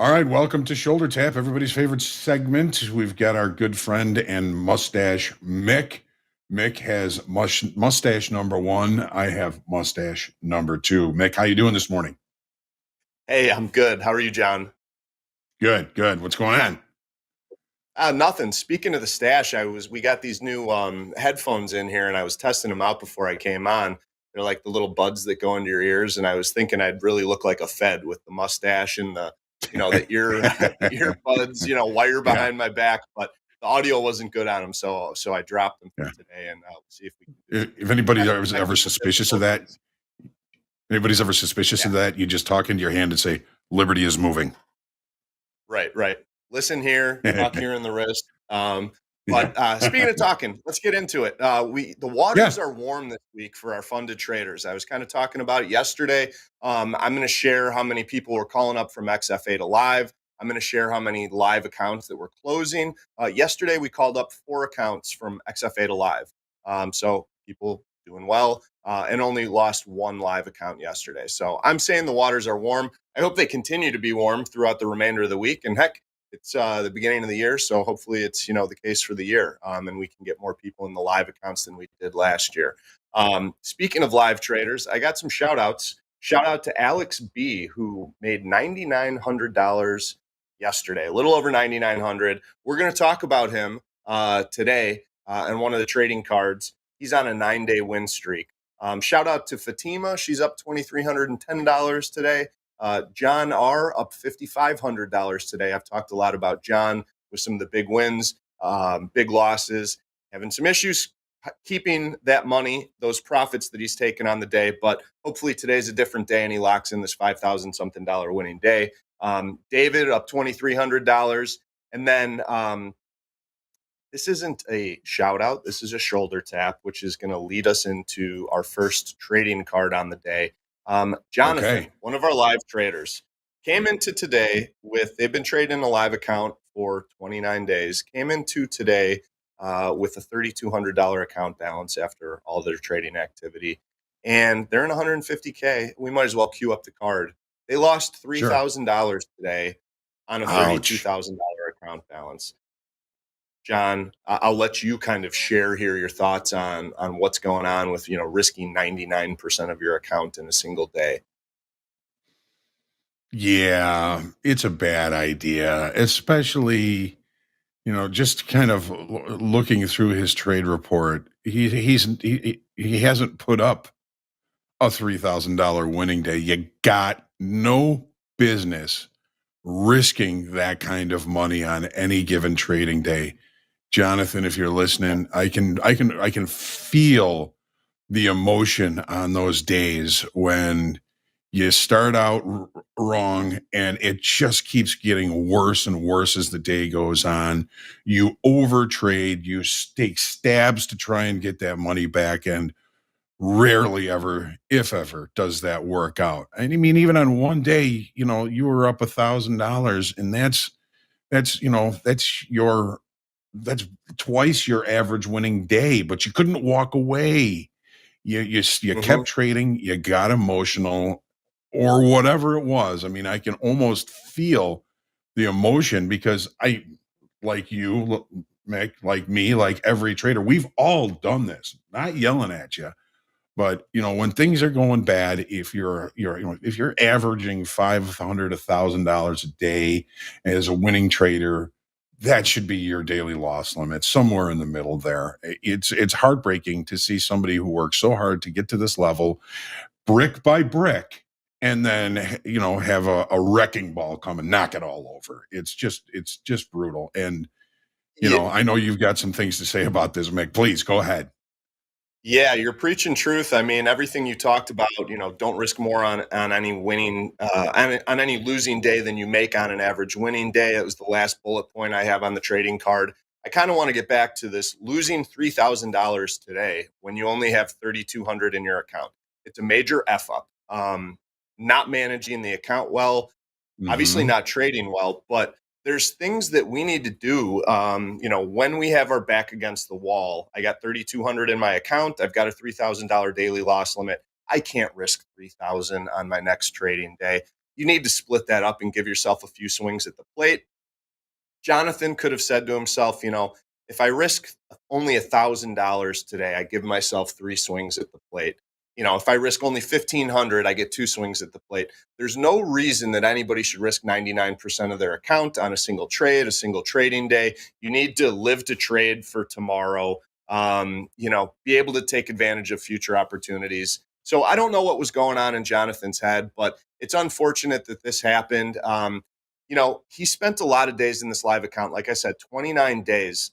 All right, welcome to Shoulder Tap, everybody's favorite segment. We've got our good friend and mustache Mick. Mick has mustache number one. I have mustache number two. Mick, how you doing this morning? Hey, I'm good. How are you, John? Good, good. What's going on? Nothing. Speaking of the stash, we got these new headphones in here, and I was testing them out before I came on. They're like the little buds that go into your ears, and I was thinking I'd really look like a Fed with the mustache and the ear earbuds, wire Yeah, behind my back, but the audio wasn't good on them, so I dropped them for yeah. today, and I'll see if we can do some If anybody is ever technical suspicious of that, difficulties. Yeah. you just talk into your hand and say, Liberty is moving. Right, right. Listen here, talk here in the wrist. But Yeah. speaking of talking, let's get into it. The Yeah, waters are warm this week for our funded traders. I was kind of talking about it yesterday. I'm going to share how many people were calling up from XFA to live. I'm going to share how many live accounts that were closing. Yesterday, we called up 4 accounts from XFA to live. So people doing well and only lost 1 live account yesterday. So I'm saying the waters are warm. I hope they continue to be warm throughout the remainder of the week. And heck, it's the beginning of the year, so hopefully it's the case for the year, and we can get more people in the live accounts than we did last year. Speaking of live traders, I got some shout outs. Shout out to Alex B, who made $9,900 yesterday, a little over 9,900. We're going to talk about him today and one of the trading cards. He's on a 9-day win streak. Shout out to Fatima. She's up $2,310 today. John R. up $5,500 today. I've talked a lot about John with some of the big wins, big losses, having some issues keeping that money, those profits that he's taken on the day. But hopefully today's a different day and he locks in this $5,000 something winning day. David up $2,300. And then this isn't a shout out. This is a shoulder tap, which is going to lead us into our first trading card on the day. Jonathan, okay. one of our live traders, came into today they've been trading a live account for 29 days, came into today with a $3,200 account balance after all their trading activity. And they're in 150K. We might as well queue up the card. They lost Sure. $3,000 today on a Ouch. $32,000 account balance. John, I'll let you kind of share here your thoughts on what's going on with risking 99% of your account in a single day. Yeah, it's a bad idea, especially, just kind of looking through his trade report. He hasn't put up a $3,000 winning day. You got no business risking that kind of money on any given trading day. Jonathan, if you're listening, I can feel the emotion on those days when you start out wrong and it just keeps getting worse and worse as the day goes on. You overtrade, you take stabs to try and get that money back, and rarely ever, if ever, does that work out. I mean, even on one day, you were up $1,000, and that's twice your average winning day, but you couldn't walk away. You Mm-hmm. kept trading, you got emotional, or whatever it was. I mean, I can almost feel the emotion because like you, Mick, like me, like every trader, we've all done this. Not yelling at you, but when things are going bad, if you're averaging 500 $1,000 a day as a winning trader, that should be your daily loss limit, somewhere in the middle there. It's heartbreaking to see somebody who works so hard to get to this level, brick by brick, and then have a wrecking ball come and knock it all over. It's just brutal. And Yeah, I know you've got some things to say about this, Mick. Please go ahead. yeah, you're preaching truth. I mean, everything you talked about, don't risk more on any winning on any losing day than you make on an average winning day. It was the last bullet point I have on the trading card. I kind of want to get back to this losing $3,000 today when you only have 3,200 in your account. It's a major f up. Not managing the account well, obviously Hmm. not trading well, but there's things that we need to do. When we have our back against the wall, I got 3,200 in my account. I've got a $3,000 daily loss limit. I can't risk 3,000 on my next trading day. You need to split that up and give yourself a few swings at the plate. Jonathan could have said to himself, if I risk only $1,000 today, I give myself three swings at the plate. If I risk only 1,500, I get two swings at the plate. There's no reason that anybody should risk 99% of their account on a single trade, a single trading day. You need to live to trade for tomorrow. Be able to take advantage of future opportunities. So I don't know what was going on in Jonathan's head, but it's unfortunate that this happened. He spent a lot of days in this live account. Like I said, 29 days.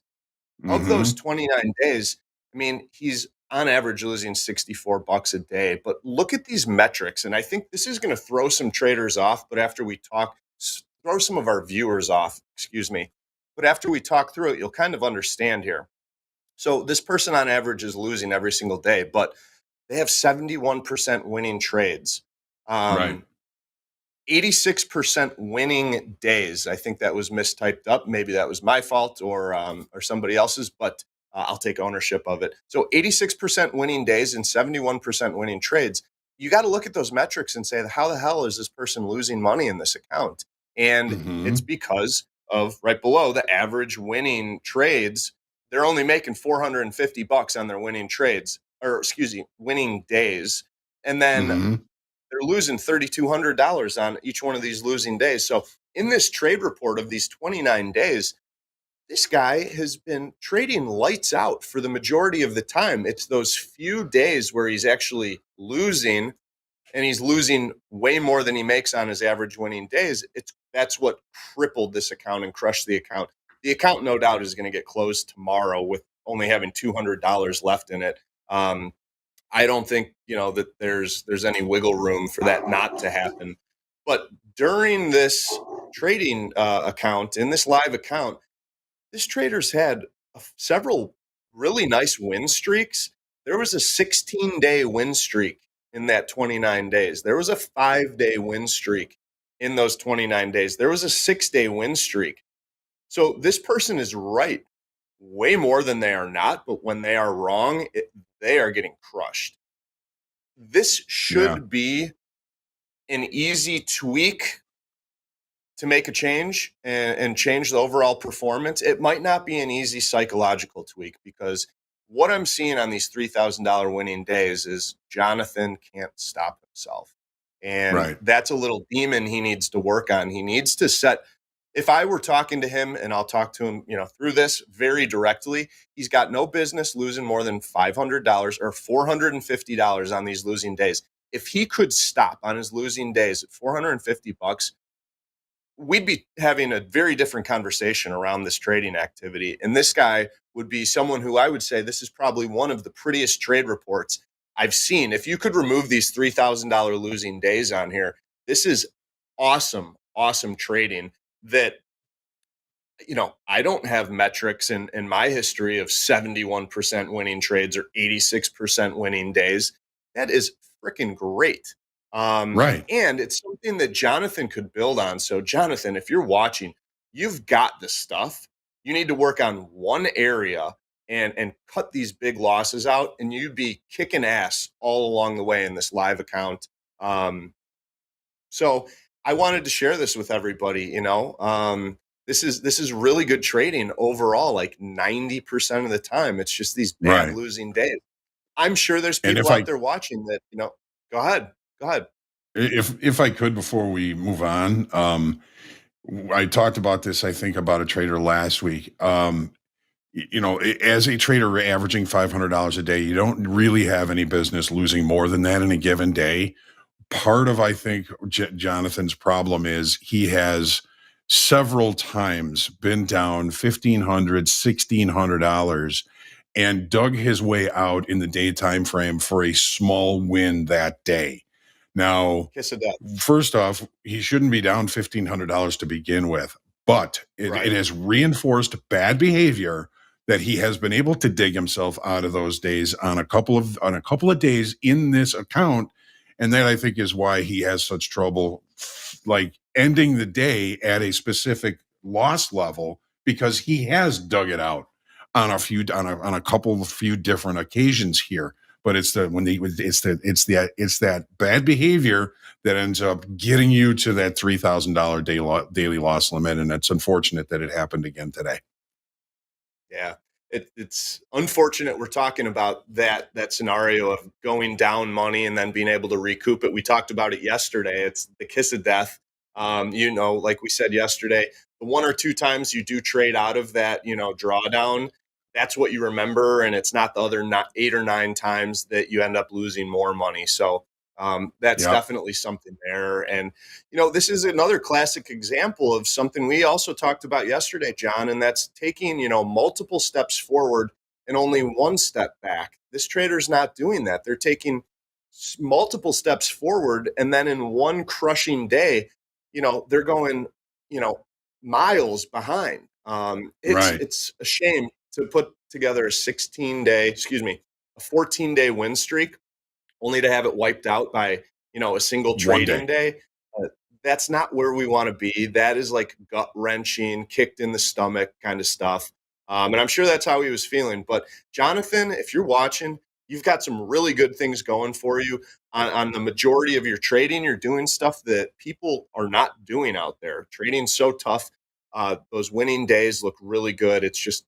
Of those Hmm. 29 days, I mean, he's on average losing $64 a day. But look at these metrics. And I think this is going to throw some traders off. But after we talk, throw some of our viewers off, excuse me. But after we talk through it, you'll kind of understand here. So this person on average is losing every single day, but they have 71% winning trades. Right. Um, 86% winning days. I think that was mistyped up. Maybe that was my fault or somebody else's, but I'll take ownership of it. So 86% winning days and 71% winning trades. You got to look at those metrics and say, how the hell is this person losing money in this account? And it's Hmm. because of right below the average winning trades. They're only making $450 on their winning trades, or excuse me, winning days. And then Hmm. they're losing $3,200 on each one of these losing days. So in this trade report of these 29 days, this guy has been trading lights out for the majority of the time. It's those few days where he's actually losing, and he's losing way more than he makes on his average winning days. That's what crippled this account and crushed the account. The account, no doubt, is going to get closed tomorrow with only having $200 left in it. I don't think that there's any wiggle room for that not to happen. But during this trading account, in this live account, this trader's had several really nice win streaks. There was a 16-day win streak in that 29 days. There was a 5-day win streak in those 29 days. There was a 6-day win streak. So this person is right way more than they are not. But when they are wrong, they are getting crushed. This Yeah. should be an easy tweak to make a change and change the overall performance. It might not be an easy psychological tweak because what I'm seeing on these $3,000 winning days is Jonathan can't stop himself. And Right. that's a little demon he needs to work on. He needs to set, if I were talking to him, and I'll talk to him, through this very directly, he's got no business losing more than $500 or $450 on these losing days. If he could stop on his losing days at $450, we'd be having a very different conversation around this trading activity. And this guy would be someone who I would say this is probably one of the prettiest trade reports I've seen. If you could remove these $3,000 losing days on here, this is awesome, awesome trading that I don't have metrics in my history of 71% winning trades or 86% winning days. That is freaking great. Right. And it's something that Jonathan could build on. So, Jonathan, if you're watching, you've got the stuff. You need to work on one area and cut these big losses out, and you'd be kicking ass all along the way in this live account. So I wanted to share this with everybody. This is really good trading overall. Like 90% of the time, it's just these bad Right. losing days. I'm sure there's And people out there watching that. Go ahead, go ahead. if I could before we move on, I talked about this, I think, about a trader last week. As a trader averaging $500 a day, you don't really have any business losing more than that in a given day. Part of, I think, Jonathan's problem is he has several times been down $1,500, $1,600 and dug his way out in the day time frame for a small win that day. Now, Kiss of death. first off, he shouldn't be down $1,500 to begin with, but it Right. has reinforced bad behavior that he has been able to dig himself out of those days on a couple of days in this account, and that I think is why he has such trouble like ending the day at a specific loss level, because he has dug it out on a couple of few different occasions here. but it's it's that bad behavior that ends up getting you to that $3,000 daily loss limit, and it's unfortunate that it happened again today. Yeah. It's unfortunate we're talking about that scenario of going down money and then being able to recoup it. We talked about it yesterday. It's the kiss of death. Like we said yesterday, the one or two times you do trade out of that, drawdown, that's what you remember, and it's not the other not 8 or 9 times that you end up losing more money. So that's Yep. definitely something there. And this is another classic example of something we also talked about yesterday, John, and that's taking, multiple steps forward and only one step back. This trader's not doing that. They're taking multiple steps forward, and then in one crushing day, they're going, you know, miles behind. It's Right. it's a shame to put together a 14-day win streak only to have it wiped out by a single One trading day. day. That's not where we want to be. That is like gut wrenching, kicked in the stomach kind of stuff. And I'm sure that's how he was feeling. But Jonathan, if you're watching, you've got some really good things going for you on the majority of your trading. You're doing stuff that people are not doing out there. Trading's so tough. Those winning days look really good. It's just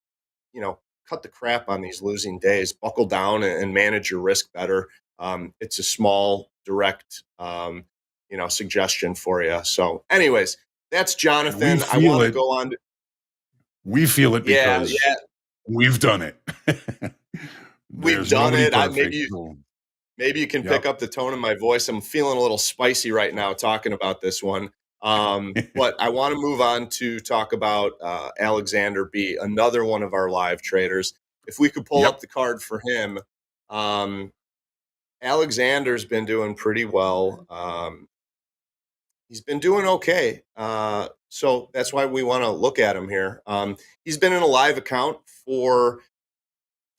cut the crap on these losing days, buckle down and manage your risk better. It's a small, direct, suggestion for you. So, anyways, that's And we Jonathan. I feel want to it. go on to, We feel it yeah, because yeah, we've done it. we've There's done nobody it. perfect. So, Maybe you can pick yep. up the tone of my voice. I'm feeling a little spicy right now talking about this one. But I want to move on to talk about Alexander B, another one of our live traders. If we could pull up Yep. the card for him, um, Alexander's been doing pretty well. He's been doing okay. So that's why we want to look at him here. He's been in a live account for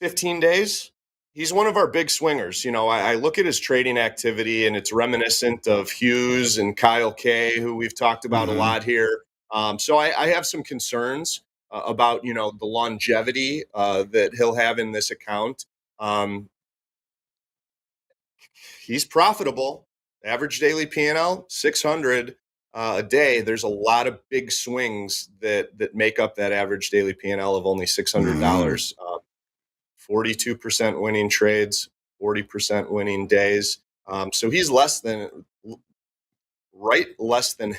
15 days. He's one of our big swingers. I look at his trading activity and it's reminiscent of Hughes and Kyle K, who we've talked about a Hmm. lot here. So I have some concerns about, the longevity that he'll have in this account. Um, he's profitable. Average daily P&L 600 a day. There's a lot of big swings that make up that average daily P&L of only Hmm. $600. 42% winning trades, 40% winning days. So he's less than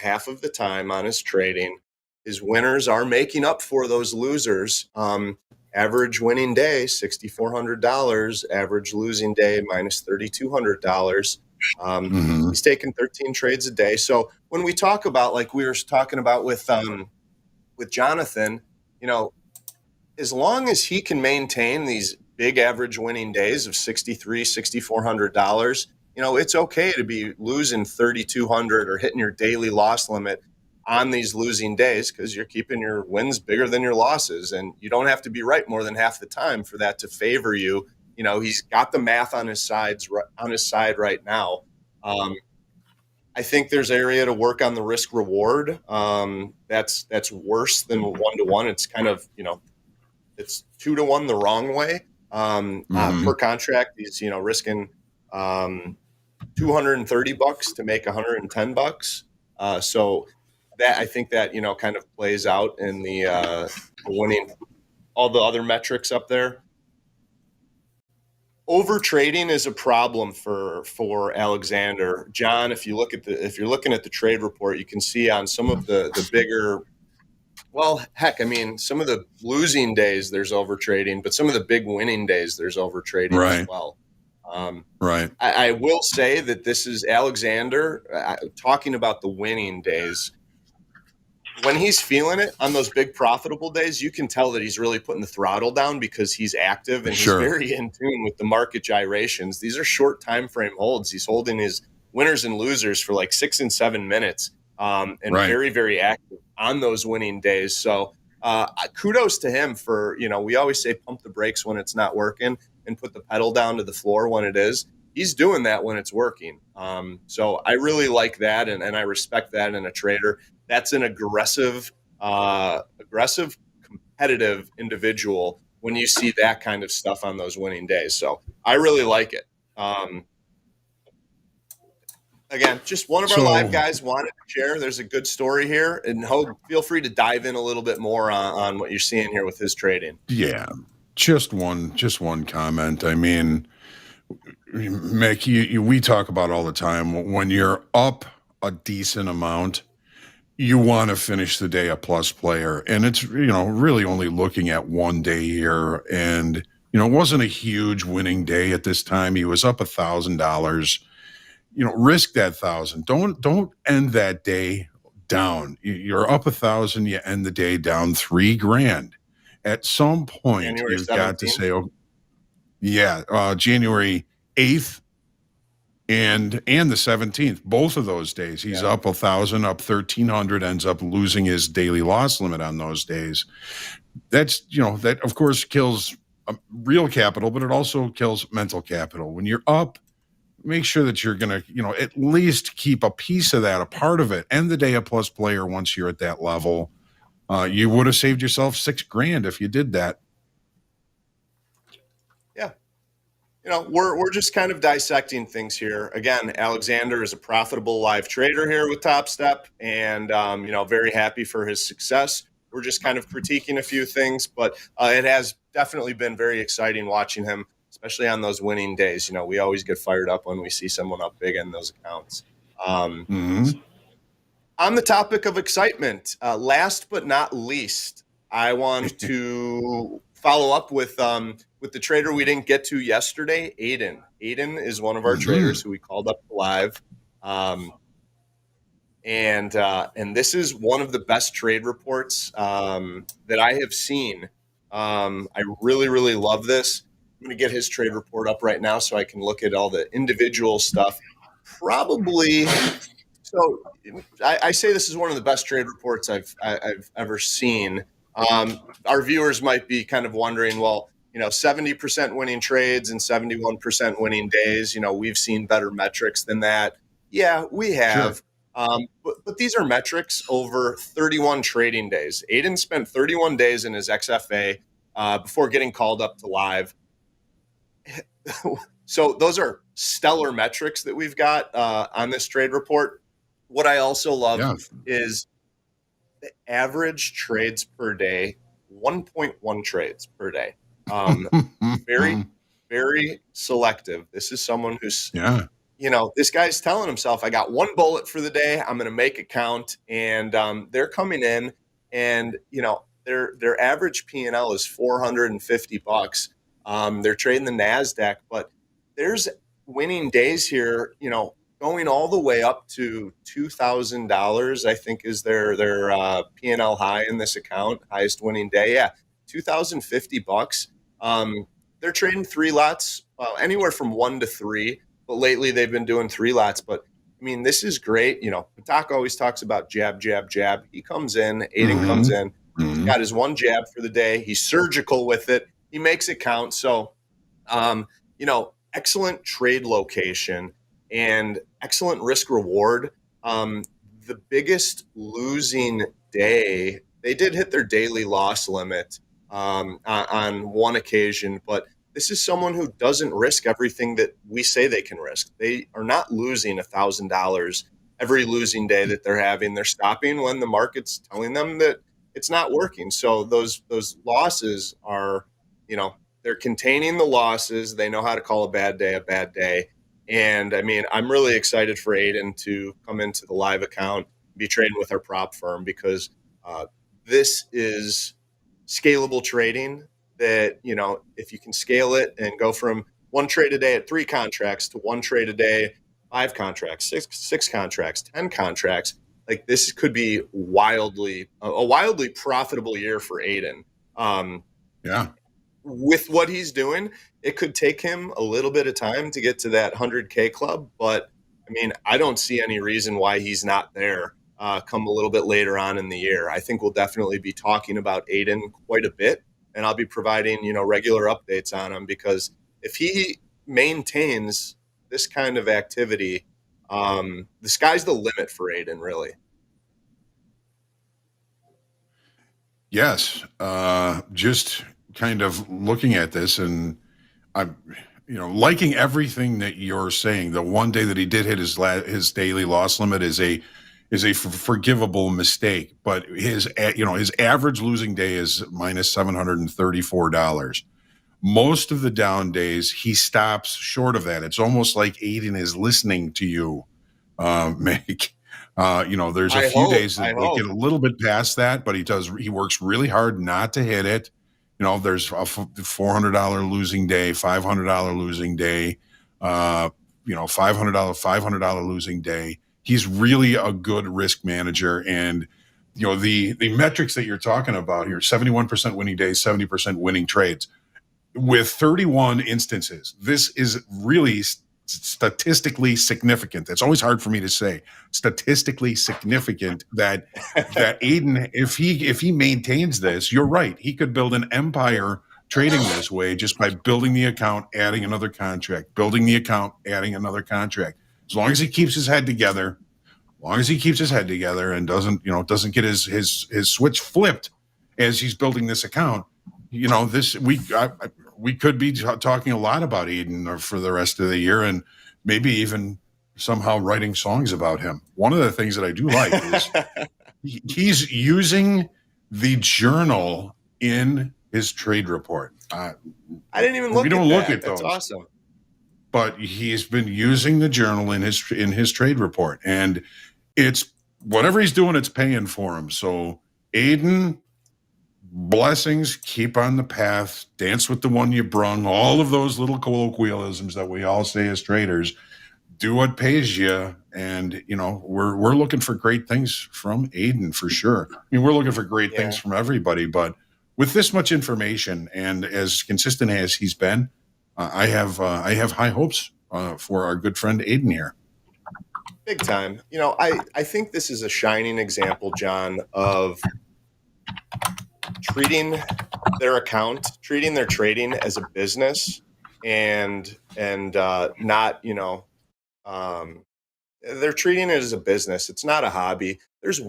half of the time on his trading. His winners are making up for those losers. Average winning day, $6,400. Average losing day, minus $3,200. Hmm. He's taking 13 trades a day. So when we talk about, like we were talking about with Jonathan, you know, as long as he can maintain these big average winning days of 63, $6,400, it's okay to be losing 3,200 or hitting your daily loss limit on these losing days because you're keeping your wins bigger than your losses. And you don't have to be right more than half the time for that to favor you. He's got the math on his side right now. Um, I think there's area to work on the risk reward. That's worse than 1 to 1. It's kind of, it's 2 to 1 the wrong way. Per Hmm. contract, he's risking um, $230 to make $110. So that I think that kind of plays out in the winning all the other metrics up there. Over trading is a problem for Alexander. John, if you're looking at the trade report, you can see on some of the bigger. Well, heck, I mean, some of the losing days there's over trading, but some of the big winning days there's over trading as Right. well. Um, Right. I will say that this is Alexander talking about the winning days. When he's feeling it on those big profitable days, you can tell that he's really putting the throttle down because he's active and he's Sure. very in tune with the market gyrations. These are short time frame holds. He's holding his winners and losers for like 6 and 7 minutes, and Right. very, very active on those winning days. So kudos to him for, we always say pump the brakes when it's not working and put the pedal down to the floor when it is. He's doing that when it's working. So I really like that, and I respect that in a trader. That's an aggressive, competitive individual when you see that kind of stuff on those winning days. So I really like it. Um, Again, just one of our live So guys wanted to share. There's a good story here, and feel free to dive in a little bit more on what you're seeing here with his trading. yeah, just one comment. I mean, Mick, we talk about all the time when you're up a decent amount, you want to finish the day a plus player, and it's really only looking at one day here, and it wasn't a huge winning day at this time. He was up $1,000. Risk that thousand. Don't end that day down. You're up 1,000. You end the day down 3 grand. At some point, January you've got to 17th. say, "Oh, yeah, January 8th and the 17th, both of those days, he's Yeah. up 1,000, up 1,300, ends up losing his daily loss limit on those days. That of course kills real capital, but it also kills mental capital. When you're up, make sure that you're going to, at least keep a piece of that, a part of it, and the day a plus player once you're at that level. You would have saved yourself 6 grand if you did that. Yeah. We're just kind of dissecting things here. Again, Alexander is a profitable live trader here with Topstep, and very happy for his success. We're just kind of critiquing a few things, but it has definitely been very exciting watching him, especially on those winning days. We always get fired up when we see someone up big in those accounts. Um, Mm-hmm. on the topic of excitement, last but not least, I want to follow up with the trader we didn't get to yesterday, Aiden. Aiden is one of our Mm-hmm. traders who we called up live, um, and this is one of the best trade reports that I have seen. I really really love this. I'm going to get his trade report up right now so I can look at all the individual stuff. Probably so I say this is one of the best trade reports I've ever seen. Our viewers might be kind of wondering, well, 70% winning trades and 71% winning days. We've seen better metrics than that. Yeah, we Sure. have. But these are metrics over 31 trading days. Aiden spent 31 days in his XFA before getting called up to live. So those are stellar metrics that we've got on this trade report. What I also love Yeah. is the average trades per day, 1.1 trades per day. Um, very, very selective. This is someone who's, Yeah. this guy's telling himself, I got one bullet for the day. I'm going to make it count. And they're coming in and, their average P&L is $450. They're trading the NASDAQ, but there's winning days here, going all the way up to $2,000. I think is their P&L high in this account, highest winning day. Yeah, $2,050. They're trading three lots, anywhere from 1 to 3. But lately they've been doing 3 lots. But I mean, this is great. Patak always talks about jab, jab, jab. He comes in, Aiden comes Mm-hmm. in. He's Mm-hmm. got his one jab for the day. He's surgical with it. He makes it count. So excellent trade location and excellent risk reward. Um, the biggest losing day, they did hit their daily loss limit on one occasion, but this is someone who doesn't risk everything that we say they can risk. They are not losing $1,000 every losing day that they're having. They're stopping when the market's telling them that it's not working. So those losses are, you know, they're containing the losses. They know how to call a bad day a bad day. And I mean, I'm really excited for Aiden to come into the live account, be trading with our prop firm because uh, this is scalable trading that, if you can scale it and go from one trade a day at 3 contracts to one trade a day, 5 contracts, six contracts, 10 contracts, like this could be a wildly profitable year for Aiden. Um, Yeah. with what he's doing, it could take him a little bit of time to get to that 100K club. But I mean, I don't see any reason why he's not there come a little bit later on in the year. I think we'll definitely be talking about Aiden quite a bit, and I'll be providing, regular updates on him because if he maintains this kind of activity, the sky's the limit for Aiden, really. Yes. Just kind of looking at this, and I'm, liking everything that you're saying. The one day that he did hit his daily loss limit is a forgivable mistake, but his average losing day is minus $734. Most of the down days, he stops short of that. It's almost like Aiden is listening to you, make. There's a I few hope. days I that get hope. a little bit past that, but he works really hard not to hit it. There's a $400 losing day, $500 losing day, $500 losing day. He's really a good risk manager. And, the metrics that you're talking about here, 71% winning days, 70% winning trades with 31 instances. This is really statistically significant. It's always hard for me to say. Statistically significant that Aiden, if he maintains this, you're right. He could build an empire trading this way just by building the account, adding another contract, building the account, adding another contract. As long as he keeps his head together, and doesn't get his switch flipped as he's building this account, this we could be talking a lot about Eden for the rest of the year, and maybe even somehow writing songs about him. One of the things that I do like is he's using the journal in his trade report. I didn't even We look don't at look that. at That's those, awesome. but he's been using the journal in his trade report, and it's whatever he's doing, it's paying for him. So Aiden, blessings, keep on the path, dance with the one you brung, all of those little colloquialisms that we all say as traders. Do what pays you, and we're looking for great things from Aiden for sure. I mean, we're looking for great things Yeah. from everybody, but with this much information and as consistent as he's been, I have high hopes for our good friend Aiden here. Big time. I think this is a shining example, John, of treating their account, treating their trading as a business, and not, um, they're treating it as a business. It's not a hobby. There's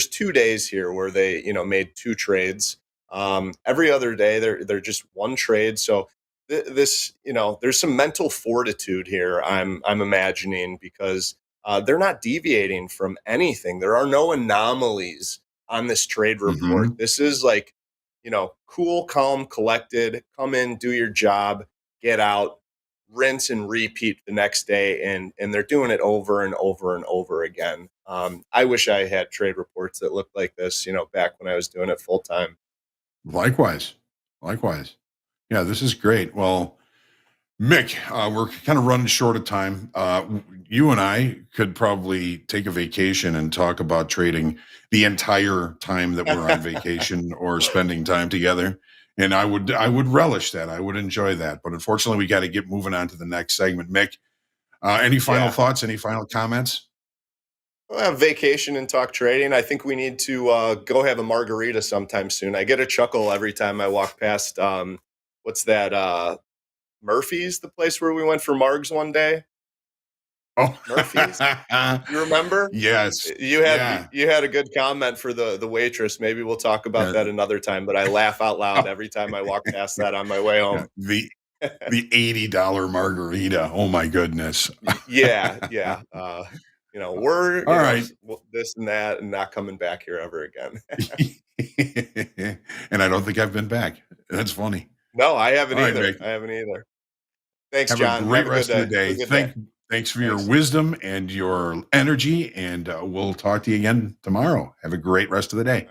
2 days here where they, made two trades. Every other day they're just one trade. So this, there's some mental fortitude here. I'm imagining, because they're not deviating from anything. There are no anomalies on this trade report. Mm-hmm. This is like, cool, calm, collected. Come in, do your job, get out, rinse and repeat the next day, and they're doing it over and over and over again. I wish I had trade reports that looked like this, back when I was doing it full time. Likewise, likewise. Yeah, this is great. Well, Mick, we're kind of running short of time. You and I could probably take a vacation and talk about trading the entire time that we're on vacation or spending time together. And I would relish that. I would enjoy that. But unfortunately, we got to get moving on to the next segment. Mick, any final Yeah. thoughts? Any final comments? We'll have vacation and talk trading. I think we need to go have a margarita sometime soon. I get a chuckle every time I walk past. What's that? Murphy's, the place where we went for Margs one day. Oh, Murphy's. You remember? yes. You had Yeah. you had a good comment for the waitress. Maybe we'll talk about Yeah. that another time. But I laugh out loud Oh, every time I walk past that on my way yeah. home. The $80 margarita. Oh my goodness. Yeah, yeah. We're All right. this and that, and not coming back here ever again. And I don't think I've been back. That's funny. No, I All haven't right, either. Mick. I haven't either. Thanks, Have a John. Have great a good rest of the day. Have day. a good day. Thanks for your Thanks. wisdom and your energy, and we'll talk to you again tomorrow. Have a great rest of the day.